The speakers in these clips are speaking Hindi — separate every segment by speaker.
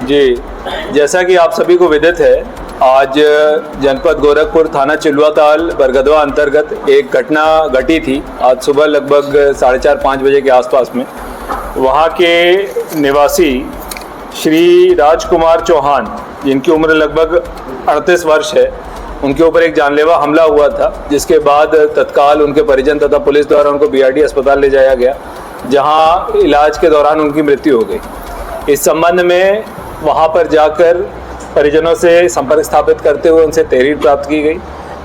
Speaker 1: जी, जैसा कि आप सभी को विदित है, आज जनपद गोरखपुर थाना चिलवाताल बरगदवा अंतर्गत एक घटना घटी थी। आज सुबह लगभग 4:30-5 बजे के आसपास में वहाँ के निवासी श्री राजकुमार चौहान, जिनकी उम्र लगभग 38 वर्ष है, उनके ऊपर एक जानलेवा हमला हुआ था, जिसके बाद तत्काल उनके परिजन तथा पुलिस द्वारा उनको बीआरडी अस्पताल ले जाया गया, जहां इलाज के दौरान उनकी मृत्यु हो गई। इस संबंध में वहां पर जाकर परिजनों से संपर्क स्थापित करते हुए उनसे तहरीर प्राप्त की गई।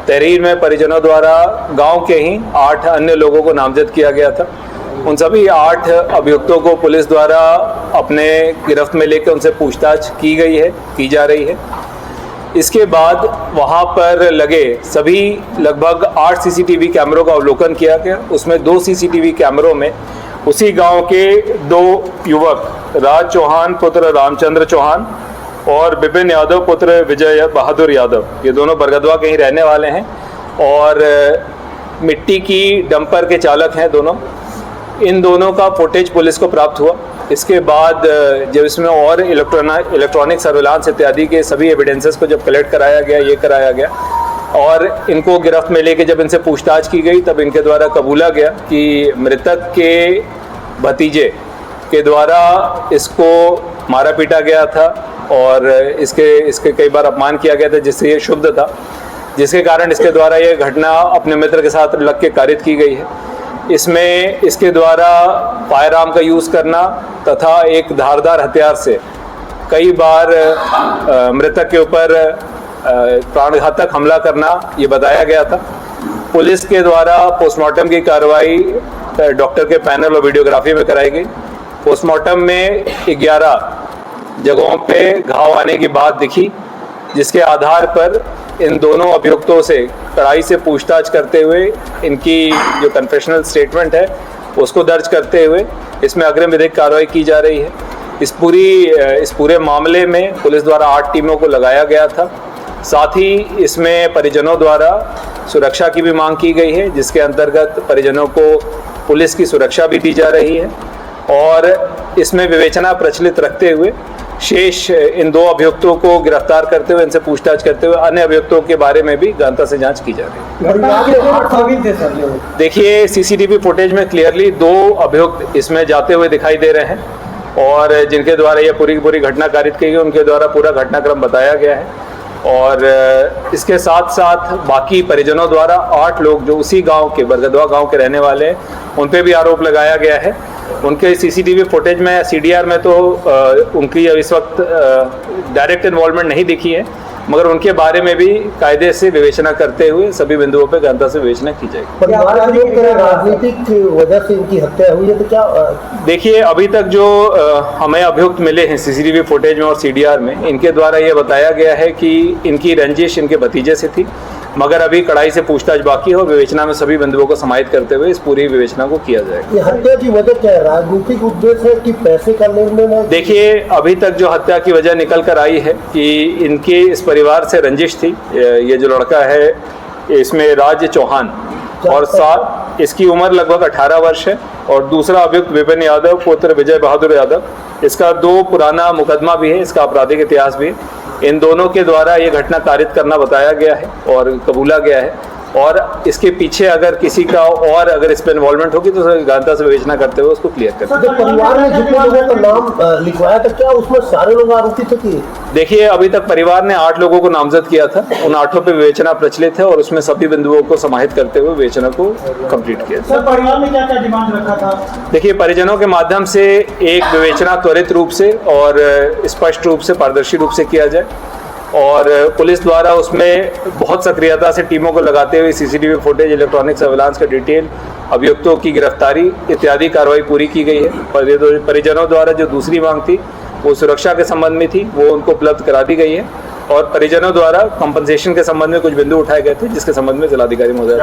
Speaker 1: तहरीर में परिजनों द्वारा गांव के ही 8 अन्य लोगों को नामजद किया गया था। उन सभी 8 अभियुक्तों को पुलिस द्वारा अपने गिरफ्त में लेकर उनसे पूछताछ की जा रही है। इसके बाद वहां पर लगे सभी लगभग 8 सीसीटीवी कैमरों का अवलोकन किया गया। उसमें 2 सीसीटीवी कैमरों में उसी गांव के 2 युवक, राज चौहान पुत्र रामचंद्र चौहान और विपिन यादव पुत्र विजय बहादुर यादव, ये दोनों बरगदवा के ही रहने वाले हैं और मिट्टी की डंपर के चालक हैं दोनों। इन दोनों का फुटेज पुलिस को प्राप्त हुआ। इसके बाद जब इसमें और इलेक्ट्रॉनिक सर्विलांस इत्यादि के सभी एविडेंसेस को जब कलेक्ट कराया गया और इनको गिरफ्त में लेके जब इनसे पूछताछ की गई, तब इनके द्वारा कबूला गया कि मृतक के भतीजे के द्वारा इसको मारा पीटा गया था और इसके कई बार अपमान किया गया था, जिससे ये क्षुब्ध था, जिसके कारण इसके द्वारा ये घटना अपने मित्र के साथ लग के कारित की गई है। इसमें इसके द्वारा फायर आर्म का यूज़ करना तथा एक धारदार हथियार से कई बार मृतक के ऊपर प्राणघातक हमला करना ये बताया गया था। पुलिस के द्वारा पोस्टमार्टम की कार्रवाई डॉक्टर के पैनल और वीडियोग्राफी में कराई गई। पोस्टमार्टम में 11 जगहों पे घाव आने की बात दिखी, जिसके आधार पर इन दोनों अभियुक्तों से कड़ाई से पूछताछ करते हुए इनकी जो कन्फेशनल स्टेटमेंट है उसको दर्ज करते हुए इसमें अग्रिम विधिक कार्रवाई की जा रही है। इस पूरे मामले में पुलिस द्वारा 8 टीमों को लगाया गया था। साथ ही इसमें परिजनों द्वारा सुरक्षा की भी मांग की गई है, जिसके अंतर्गत परिजनों को पुलिस की सुरक्षा भी दी जा रही है और इसमें विवेचना प्रचलित रखते हुए शेष इन 2 अभियुक्तों को गिरफ्तार करते हुए इनसे पूछताछ करते हुए अन्य अभियुक्तों के बारे में भी गहनता से जांच की जा रही है। देखिए, सीसीटीवी फुटेज में क्लियरली 2 अभियुक्त इसमें जाते हुए दिखाई दे रहे हैं और जिनके द्वारा यह पूरी घटना कारित की गई, उनके द्वारा पूरा घटनाक्रम बताया गया है। और इसके साथ साथ बाकी परिजनों द्वारा 8 लोग जो उसी गांव के बरगदवा गांव के रहने वाले हैं, उन पे भी आरोप लगाया गया है। उनके सीसीटीवी फुटेज में सीडीआर में तो उनकी इस वक्त डायरेक्ट इन्वॉल्वमेंट नहीं दिखी है, मगर उनके बारे में भी कायदे से विवेचना करते हुए सभी बिंदुओं पर गहनता से विवेचना की जाएगी।
Speaker 2: राजनीतिक वजह से इनकी हत्या हुई है तो क्या?
Speaker 1: देखिए, अभी तक जो हमें अभियुक्त मिले हैं सीसीटीवी फुटेज में और सीडीआर में, इनके द्वारा ये बताया गया है कि इनकी रंजिश इनके भतीजे से थी, मगर अभी कड़ाई से पूछताछ बाकी है और विवेचना में सभी बिंदुओं को समाहित करते हुए इस पूरी विवेचना को किया जाएगा।
Speaker 2: ये हत्या की वजह क्या है? राजनीतिक उद्देश्य है कि पैसे का लेन देन है?
Speaker 1: देखिए, अभी तक जो हत्या की वजह निकल कर आई है कि इनके इस परिवार से रंजिश थी। ये जो लड़का है इसमें राज चौहान और साथ इसकी उम्र लगभग 18 वर्ष है और दूसरा अभियुक्त विपिन यादव पुत्र विजय बहादुर यादव, इसका 2 पुराना मुकदमा भी है, इसका आपराधिक इतिहास भी है। इन दोनों के द्वारा ये घटना कारित करना बताया गया है और कबूला गया है और इसके पीछे अगर किसी का और अगर इस पर इन्वॉल्वमेंट होगी तो गहनता से विवेचना करते हुए उसको क्लियर करें।
Speaker 2: परिवार ने जितने लोगों का नाम लिखवाया था, क्या उसमें सारे लोग आरोपी थे कि?
Speaker 1: देखिए, अभी तक परिवार ने 8 लोगों को नामजद किया था। उन 8 पे विवेचना प्रचलित है और उसमें सभी बिंदुओं को समाहित करते हुए विवेचना को कंप्लीट किया।
Speaker 3: सर, परिवार ने क्या क्या डिमांड रखा था?
Speaker 1: देखिए, परिजनों के माध्यम से एक विवेचना त्वरित रूप से और स्पष्ट रूप से पारदर्शी रूप से किया जाए और पुलिस द्वारा उसमें बहुत सक्रियता से टीमों को लगाते हुए सीसीटीवी फुटेज, इलेक्ट्रॉनिक सर्विलांस का डिटेल, अभियुक्तों की गिरफ्तारी इत्यादि कार्रवाई पूरी की गई है। परिजनों द्वारा जो दूसरी मांग थी वो सुरक्षा के संबंध में थी, वो उनको उपलब्ध करा दी गई है और परिजनों द्वारा कंपनसेशन के संबंध में कुछ बिंदु उठाए गए थे, जिसके संबंध में जिलाधिकारी महोदय।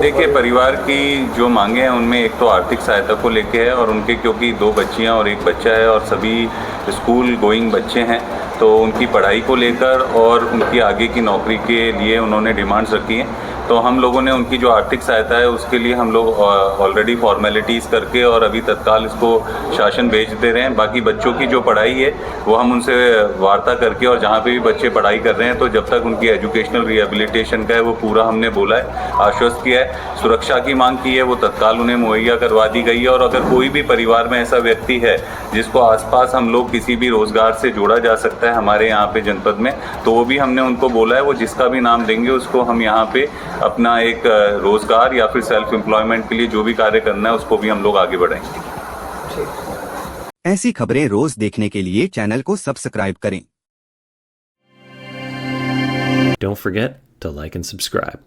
Speaker 4: देखिए, परिवार की जो मांगे हैं उनमें एक तो आर्थिक सहायता को लेके है और उनके क्योंकि 2 बच्चियां और 1 बच्चा है और सभी स्कूल गोइंग बच्चे हैं, तो उनकी पढ़ाई को लेकर और उनकी आगे की नौकरी के लिए उन्होंने डिमांड्स रखी हैं। तो हम लोगों ने उनकी जो आर्थिक सहायता है उसके लिए हम लोग ऑलरेडी फॉर्मेलिटीज़ करके और अभी तत्काल इसको शासन भेज दे रहे हैं। बाकी बच्चों की जो पढ़ाई है वो हम उनसे वार्ता करके, और जहाँ पे भी बच्चे पढ़ाई कर रहे हैं तो जब तक उनकी एजुकेशनल रिहेबिलिटेशन का है वो पूरा हमने बोला है, आश्वस्त किया है। सुरक्षा की मांग की है वो तत्काल उन्हें मुहैया करवा दी गई है। और अगर कोई भी परिवार में ऐसा व्यक्ति है जिसको आसपास हम लोग किसी भी रोजगार से जोड़ा जा सकता है हमारे यहाँ पे जनपद में, तो वो भी हमने उनको बोला है, वो जिसका भी नाम देंगे उसको हम यहाँ पे अपना एक रोजगार या फिर सेल्फ एम्प्लॉयमेंट के लिए जो भी कार्य करना है उसको भी हम लोग आगे बढ़ाएंगे।
Speaker 5: ऐसी खबरें रोज देखने के लिए चैनल को सब्सक्राइब करें।
Speaker 6: Don't forget to like and subscribe.